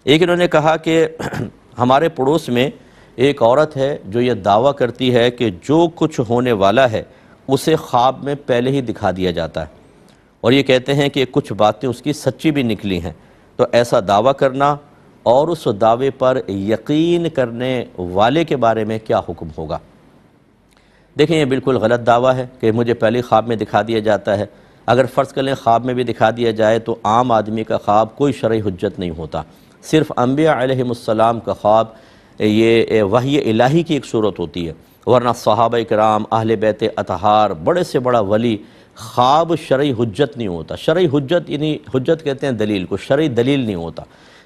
ایک انہوں نے کہا کہ ہمارے پڑوس میں ایک عورت ہے جو یہ دعویٰ کرتی ہے کہ جو کچھ ہونے والا ہے اسے خواب میں پہلے ہی دکھا دیا جاتا ہے، اور یہ کہتے ہیں کہ کچھ باتیں اس کی سچی بھی نکلی ہیں۔ تو ایسا دعویٰ کرنا اور اس دعوے پر یقین کرنے والے کے بارے میں کیا حکم ہوگا؟ دیکھیں، یہ بالکل غلط دعویٰ ہے کہ مجھے پہلے خواب میں دکھا دیا جاتا ہے۔ اگر فرض کر لیں خواب میں بھی دکھا دیا جائے تو عام آدمی کا خواب کوئی شرعی حجت نہیں ہوتا۔ صرف انبیاء علیہ السلام کا خواب یہ وحی الہی کی ایک صورت ہوتی ہے، ورنہ صحابہ کرام، اہل بیت اطہار، بڑے سے بڑا ولی، خواب شرعی حجت نہیں ہوتا۔ شرعی حجت یعنی حجت کہتے ہیں دلیل کو، شرعی دلیل نہیں ہوتا۔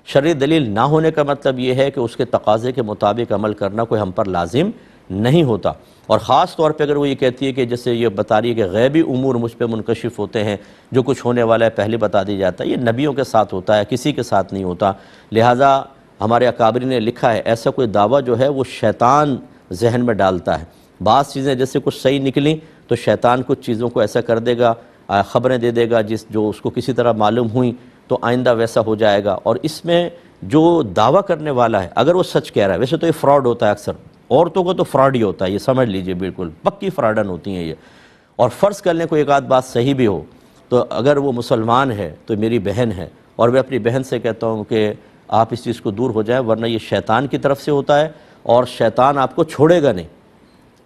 شرعی دلیل نہ ہونے کا مطلب یہ ہے کہ اس کے تقاضے کے مطابق عمل کرنا کوئی ہم پر لازم نہیں ہوتا۔ اور خاص طور پہ اگر وہ یہ کہتی ہے کہ جیسے یہ بتا رہی ہے کہ غیبی امور مجھ پہ منکشف ہوتے ہیں، جو کچھ ہونے والا ہے پہلے بتا دیا جاتا ہے، یہ نبیوں کے ساتھ ہوتا ہے، کسی کے ساتھ نہیں ہوتا۔ لہٰذا ہمارے اکابرین نے لکھا ہے ایسا کوئی دعویٰ جو ہے وہ شیطان ذہن میں ڈالتا ہے۔ بعض چیزیں جیسے کچھ صحیح نکلیں تو شیطان کچھ چیزوں کو ایسا کر دے گا، خبریں دے دے گا جو اس کو کسی طرح معلوم ہوئیں تو آئندہ ویسا ہو جائے گا۔ اور اس میں جو دعویٰ کرنے والا ہے اگر وہ سچ کہہ رہا ہے، ویسے تو یہ فراڈ ہوتا ہے، اکثر عورتوں کو تو فراڈ ہی ہوتا ہے، یہ سمجھ لیجئے، بالکل پکی فراڈن ہوتی ہیں یہ۔ اور فرض کر لیں کوئی ایک آدھ بات صحیح بھی ہو تو اگر وہ مسلمان ہے تو میری بہن ہے، اور میں اپنی بہن سے کہتا ہوں کہ آپ اس چیز کو دور ہو جائیں ورنہ یہ شیطان کی طرف سے ہوتا ہے اور شیطان آپ کو چھوڑے گا نہیں۔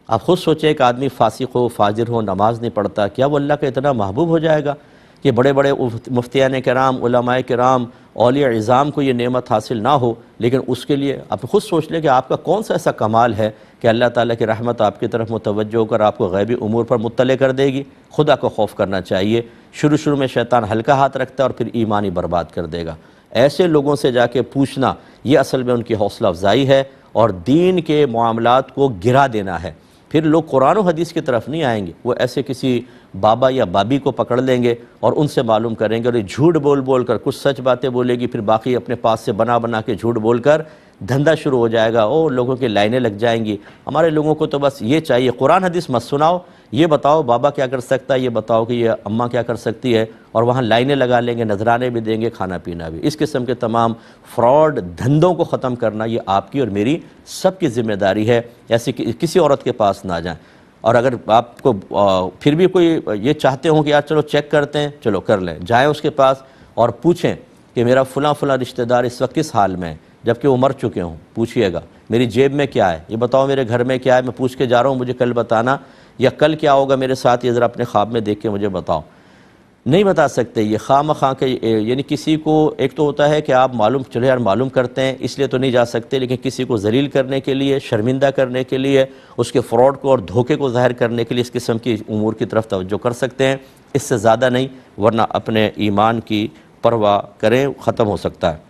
آپ خود سوچیں ایک آدمی فاسق ہو، فاجر ہو، نماز نہیں پڑھتا، کیا وہ اللہ کا اتنا محبوب ہو جائے گا کہ بڑے بڑے مفتیان کرام، علماء کرام، اولیاء عظام کو یہ نعمت حاصل نہ ہو؟ لیکن اس کے لیے آپ خود سوچ لیں کہ آپ کا کون سا ایسا کمال ہے کہ اللہ تعالیٰ کی رحمت آپ کی طرف متوجہ ہو کر آپ کو غیبی امور پر مطلع کر دے گی۔ خدا کو خوف کرنا چاہیے۔ شروع میں شیطان ہلکا ہاتھ رکھتا ہے اور پھر ایمان ہی برباد کر دے گا۔ ایسے لوگوں سے جا کے پوچھنا یہ اصل میں ان کی حوصلہ افزائی ہے اور دین کے معاملات کو گرا دینا ہے۔ پھر لوگ قرآن و حدیث کی طرف نہیں آئیں گے، وہ ایسے کسی بابا یا بابی کو پکڑ لیں گے اور ان سے معلوم کریں گے، اور یہ جھوٹ بول کر کچھ سچ باتیں بولے گی، پھر باقی اپنے پاس سے بنا کے جھوٹ بول کر دھندا شروع ہو جائے گا، اور لوگوں کی لائنیں لگ جائیں گی۔ ہمارے لوگوں کو تو بس یہ چاہیے، قرآن حدیث مت سناؤ، یہ بتاؤ بابا کیا کر سکتا ہے، یہ بتاؤ کہ یہ اماں کیا کر سکتی ہے، اور وہاں لائنیں لگا لیں گے، نذرانے بھی دیں گے، کھانا پینا بھی۔ اس قسم کے تمام فراڈ دھندوں کو ختم کرنا یہ آپ کی اور میری سب کی ذمہ داری ہے۔ ایسی کسی عورت کے پاس نہ جائیں۔ اور اگر آپ کو پھر بھی کوئی یہ چاہتے ہوں کہ یار چلو چیک کرتے ہیں، چلو کر لیں، جائیں اس کے پاس اور پوچھیں کہ میرا فلاں رشتہ دار اس وقت کس حال میں ہے، جبکہ وہ مر چکے ہوں۔ پوچھئے گا میری جیب میں کیا ہے، یہ بتاؤ میرے گھر میں کیا ہے، میں پوچھ کے جا رہا ہوں، مجھے کل بتانا، یا کل کیا ہوگا میرے ساتھ یہ ذرا اپنے خواب میں دیکھ کے مجھے بتاؤ۔ نہیں بتا سکتے، یہ خواہ کے یعنی کسی کو ایک تو ہوتا ہے کہ آپ چلو یار معلوم کرتے ہیں اس لیے تو نہیں جا سکتے، لیکن کسی کو ذلیل کرنے کے لیے، شرمندہ کرنے کے لیے، اس کے فراڈ کو اور دھوکے کو ظاہر کرنے کے لیے اس قسم کی امور کی طرف توجہ کر سکتے ہیں، اس سے زیادہ نہیں، ورنہ اپنے ایمان کی پرواہ کریں، ختم ہو سکتا ہے۔